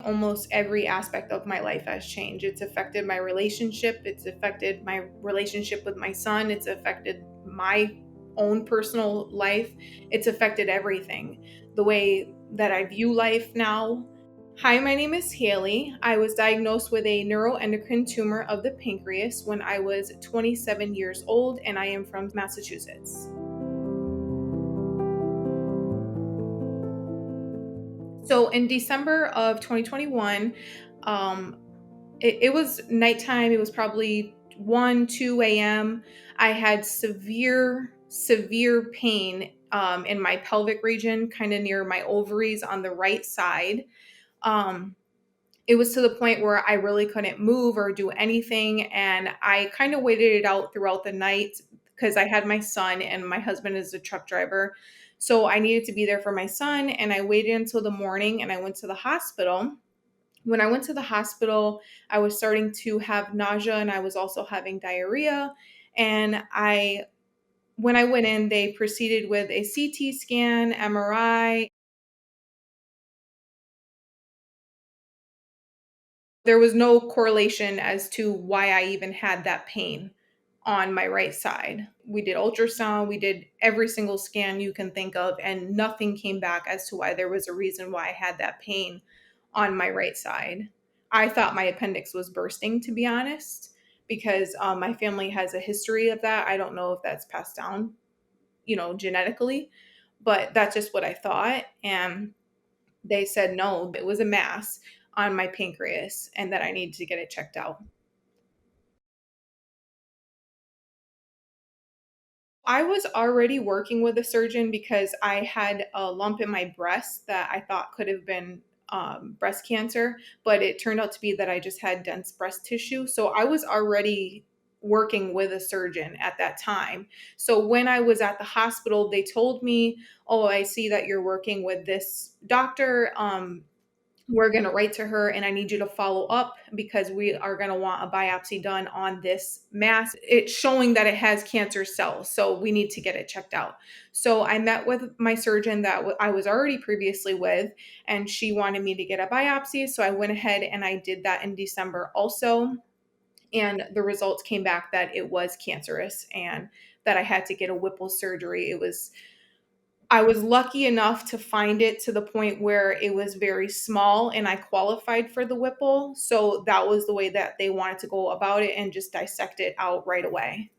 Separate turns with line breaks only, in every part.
almost every aspect of my life has changed. It's affected my relationship. It's affected my relationship with my son. It's affected my own personal life. It's affected everything. The way that I view life now. Hi, my name is Hayley. I was diagnosed with a neuroendocrine tumor of the pancreas when I was 27 years old, and I am from Massachusetts. So in December of 2021, um, it was nighttime. It was probably 1, 2 a.m. I had severe pain in my pelvic region, kind of near my ovaries on the right side. Um, it was to the point where I really couldn't move or do anything. And I kind of waited it out throughout the night because I had my son and my husband is a truck driver. So I needed to be there for my son. And I waited until the morning and I went to the hospital. When I went to the hospital, I was starting to have nausea and I was also having diarrhea. And when I went in, they proceeded with a CT scan, MRI. There was no correlation as to why I even had that pain on my right side. We did ultrasound, we did every single scan you can think of, and nothing came back as to why there was a reason why I had that pain on my right side. I thought my appendix was bursting, to be honest, because my family has a history of that. I don't know if that's passed down, genetically, but that's just what I thought. And they said no, it was a mass on my pancreas and that I needed to get it checked out. I was already working with a surgeon because I had a lump in my breast that I thought could have been breast cancer, but it turned out to be that I just had dense breast tissue. So I was already working with a surgeon at that time. So when I was at the hospital, they told me, "Oh, I see that you're working with this doctor. We're going to write to her and I need you to follow up because we are going to want a biopsy done on this mass. It's showing that it has cancer cells. So we need to get it checked out." So I met with my surgeon that I was already previously with, and she wanted me to get a biopsy. So I went ahead and I did that in December also. And the results came back that it was cancerous and that I had to get a Whipple surgery. I was lucky enough to find it to the point where it was very small and I qualified for the Whipple. So that was the way that they wanted to go about it and just dissect it out right away.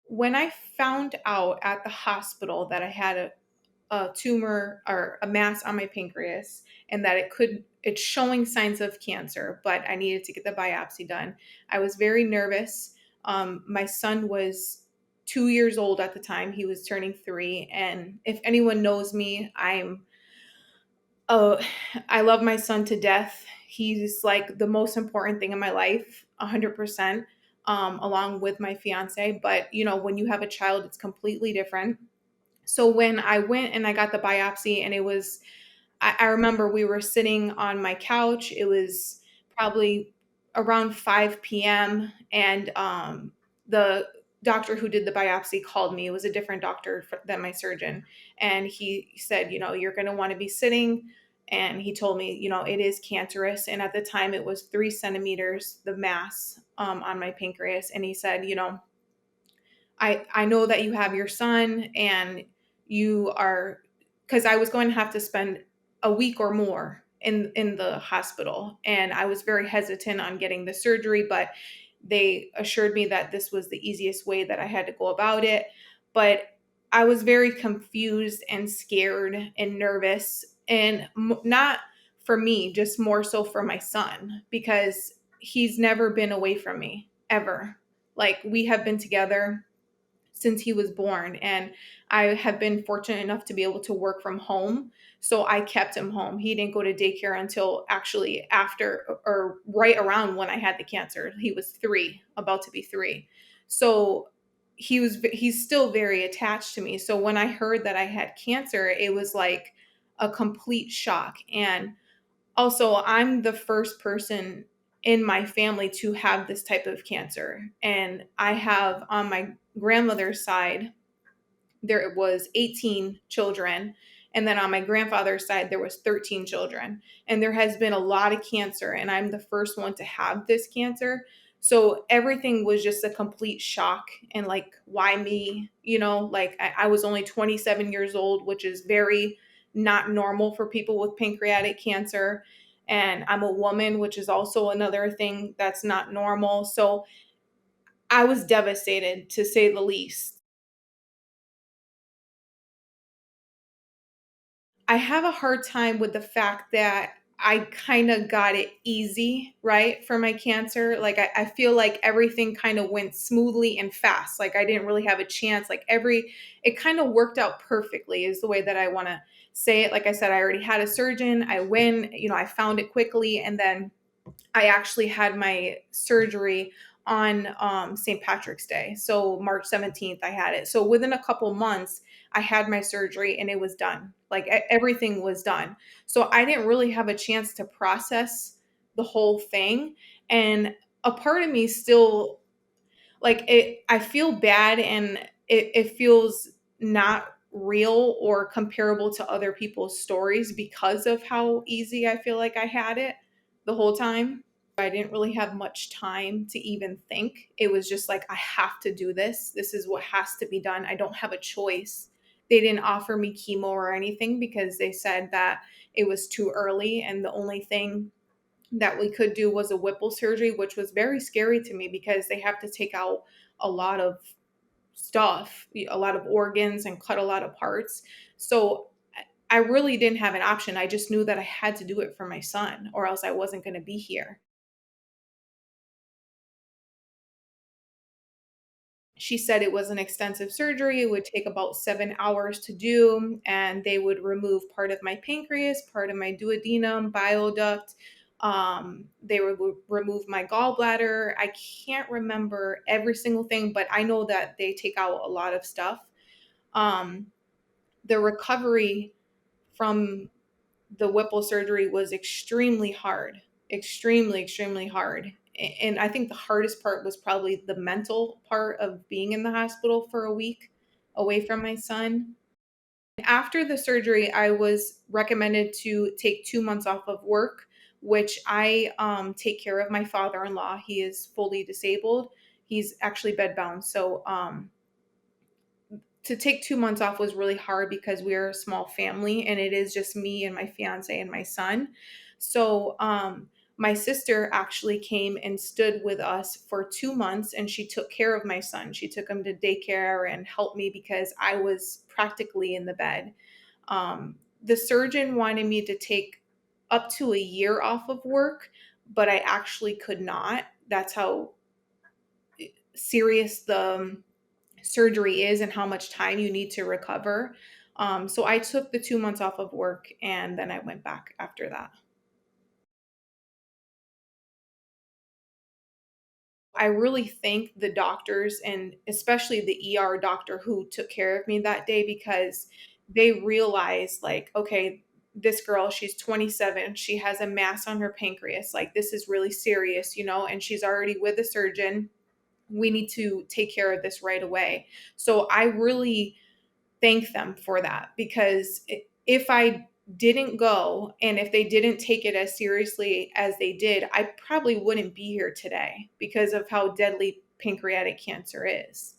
When I found out at the hospital that I had a tumor or a mass on my pancreas and that it's showing signs of cancer, but I needed to get the biopsy done, I was very nervous. My son was 2 years old at the time. He was turning three. And if anyone knows me, oh, I love my son to death. He's like the most important thing in my life, 100%, along with my fiance. But, when you have a child, it's completely different. So when I went and I got the biopsy, and I remember we were sitting on my couch. It was probably around 5 p.m. And the doctor who did the biopsy called me. It was a different doctor than my surgeon. And he said, "You're going to want to be sitting." And he told me, it is cancerous. And at the time, it was 3 centimeters, the mass on my pancreas. And he said, I know that you have your son and you are, because I was going to have to spend a week or more in the hospital, and I was very hesitant on getting the surgery, but they assured me that this was the easiest way that I had to go about it. But I was very confused and scared and nervous, and not for me, just more so for my son, because he's never been away from me ever. Like, we have been together since he was born, and I have been fortunate enough to be able to work from home. So I kept him home. He didn't go to daycare until actually after, or right around when I had the cancer. He was 3, about to be 3. So he's still very attached to me. So when I heard that I had cancer, it was like a complete shock. And also, I'm the first person in my family to have this type of cancer. And I have, on my grandmother's side, there was 18 children, And then on my grandfather's side, there was 13 children. And there has been a lot of cancer, and I'm the first one to have this cancer. So everything was just a complete shock. And like, why me? Like I was only 27 years old, which is very not normal for people with pancreatic cancer. And I'm a woman, which is also another thing that's not normal. So I was devastated, to say the least. I have a hard time with the fact that I kind of got it easy, right, for my cancer. Like, I feel like everything kind of went smoothly and fast. Like, I didn't really have a chance. Like, it kind of worked out perfectly, is the way that I want to say it. Like I said, I already had a surgeon. I went, I found it quickly. And then I actually had my surgery on St. Patrick's Day. So March 17th, I had it. So within a couple months, I had my surgery and it was done. Like everything was done. So I didn't really have a chance to process the whole thing. And a part of me still, like, I feel bad, and it feels not real or comparable to other people's stories because of how easy I feel like I had it the whole time. I didn't really have much time to even think. It was just like, I have to do this. This is what has to be done. I don't have a choice. They didn't offer me chemo or anything because they said that it was too early. And the only thing that we could do was a Whipple surgery, which was very scary to me because they have to take out a lot of stuff, a lot of organs, and cut a lot of parts. So I really didn't have an option. I just knew that I had to do it for my son, or else I wasn't going to be here. She said it was an extensive surgery. It would take about 7 hours to do, and they would remove part of my pancreas, part of my duodenum, bile duct. They would remove my gallbladder. I can't remember every single thing, but I know that they take out a lot of stuff. Um, the recovery from the Whipple surgery was extremely hard, extremely, extremely hard. And I think the hardest part was probably the mental part of being in the hospital for a week away from my son. After the surgery, I was recommended to take 2 months off of work, which I take care of my father in law. He is fully disabled. He's actually bedbound. So to take 2 months off was really hard because we're a small family and it is just me and my fiance and my son. So my sister actually came and stood with us for 2 months, and she took care of my son. She took him to daycare and helped me because I was practically in the bed. The surgeon wanted me to take up to a year off of work, but I actually could not. That's how serious the surgery is and how much time you need to recover. So I took the 2 months off of work and then I went back after that. I really thank the doctors and especially the ER doctor who took care of me that day because they realized, like, okay, this girl, she's 27, she has a mass on her pancreas. Like, this is really serious, and she's already with a surgeon. We need to take care of this right away. So I really thank them for that because if I didn't go and if they didn't take it as seriously as they did, I probably wouldn't be here today because of how deadly pancreatic cancer is.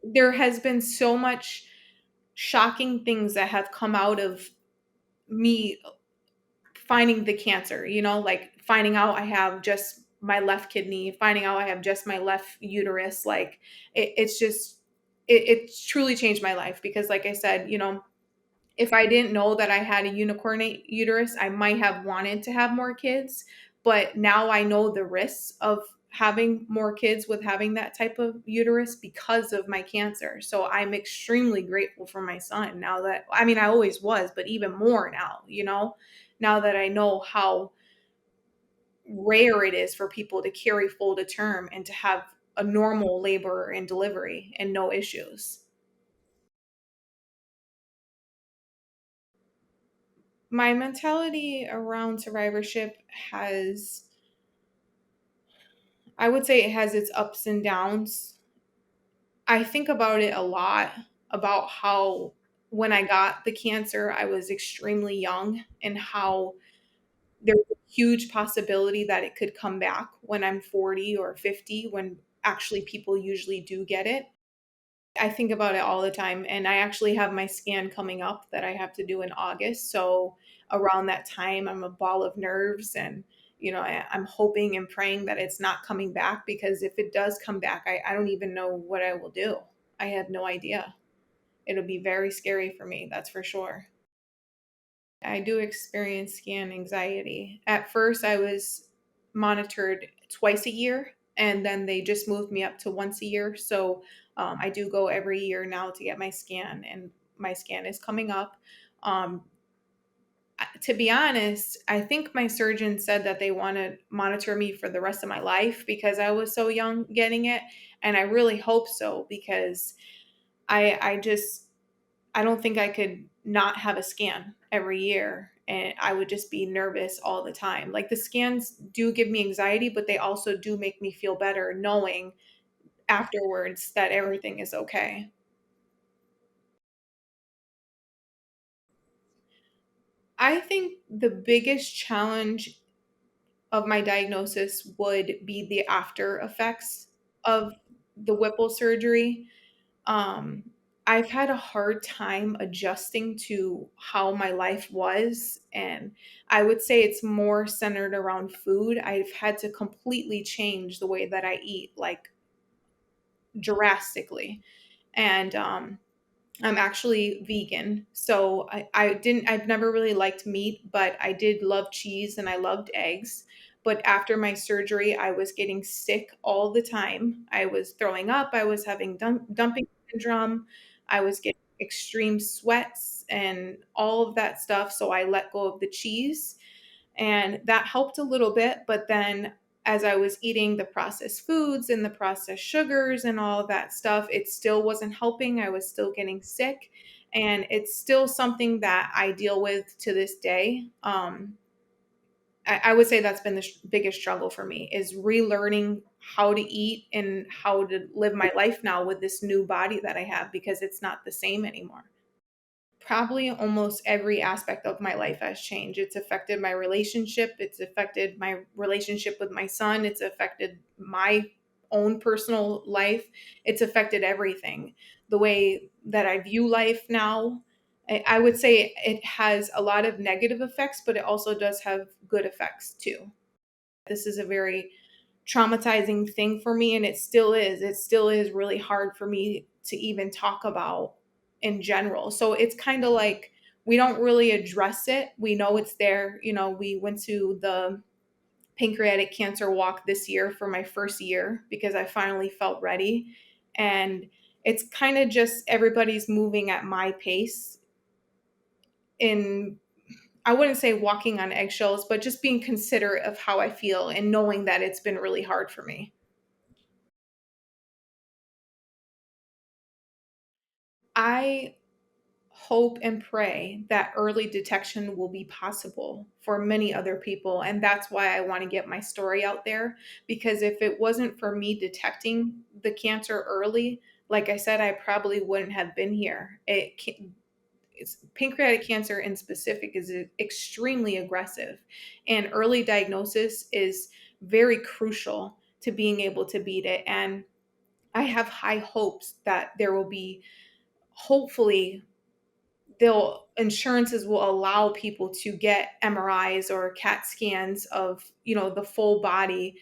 There has been so much shocking things that have come out of me finding the cancer, like finding out I have just my left kidney, finding out I have just my left uterus. Like it's just, it's truly changed my life because, like I said, if I didn't know that I had a unicorn uterus, I might have wanted to have more kids. But now I know the risks of having more kids with having that type of uterus because of my cancer. So I'm extremely grateful for my son now that, I mean, I always was, but even more now, now that I know how rare it is for people to carry full to term and to have a normal labor and delivery and no issues. My mentality around survivorship has, I would say it has its ups and downs. I think about it a lot, about how when I got the cancer, I was extremely young, and how there's a huge possibility that it could come back when I'm 40 or 50, when actually people usually do get it. I think about it all the time, and I actually have my scan coming up that I have to do in August. So around that time, I'm a ball of nerves, and I'm hoping and praying that it's not coming back, because if it does come back, I don't even know what I will do. I have no idea. It'll be very scary for me, that's for sure. I do experience scan anxiety. At first, I was monitored twice a year, and then they just moved me up to once a year. So I do go every year now to get my scan, and my scan is coming up. Um, to be honest, I think my surgeon said that they want to monitor me for the rest of my life because I was so young getting it. And I really hope so, because I just I don't think I could not have a scan every year, and I would just be nervous all the time. Like, the scans do give me anxiety, but they also do make me feel better knowing afterwards that everything is okay. I think the biggest challenge of my diagnosis would be the after effects of the Whipple surgery. Um, I've had a hard time adjusting to how my life was, and I would say it's more centered around food. I've had to completely change the way that I eat, like, drastically. And I'm actually vegan. So I've never really liked meat, but I did love cheese and I loved eggs. But after my surgery, I was getting sick all the time. I was throwing up. I was having dumping syndrome. I was getting extreme sweats and all of that stuff. So I let go of the cheese, and that helped a little bit. But then, as I was eating the processed foods and the processed sugars and all of that stuff, it still wasn't helping. I was still getting sick. And it's still something that I deal with to this day. I would say that's been the biggest struggle for me, is relearning how to eat and how to live my life now with this new body that I have, because it's not the same anymore. Probably almost every aspect of my life has changed. It's affected my relationship. It's affected my relationship with my son. It's affected my own personal life. It's affected everything. The way that I view life now, I would say it has a lot of negative effects, but it also does have good effects too. This is a very traumatizing thing for me, and it still is. It still is really hard for me to even talk about in general. So it's kind of like we don't really address it. We know it's there. We went to the pancreatic cancer walk this year for my first year because I finally felt ready. And it's kind of just everybody's moving at my pace, in, I wouldn't say walking on eggshells, but just being considerate of how I feel and knowing that it's been really hard for me. I hope and pray that early detection will be possible for many other people. And that's why I want to get my story out there. Because if it wasn't for me detecting the cancer early, like I said, I probably wouldn't have been here. It's pancreatic cancer in specific is extremely aggressive, and early diagnosis is very crucial to being able to beat it. And I have high hopes that there will be, hopefully, they'll insurances will allow people to get MRIs or CAT scans of, the full body.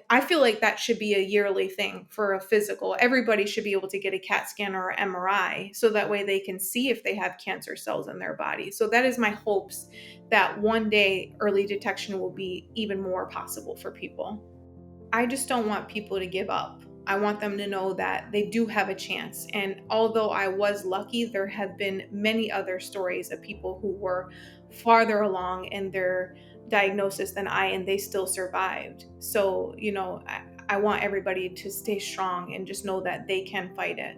I feel like that should be a yearly thing for a physical. Everybody should be able to get a CAT scan or MRI, so that way they can see if they have cancer cells in their body. So that is my hopes, that one day early detection will be even more possible for people. I just don't want people to give up. I want them to know that they do have a chance. And although I was lucky, there have been many other stories of people who were farther along in their diagnosis than I, and they still survived. So, I want everybody to stay strong and just know that they can fight it.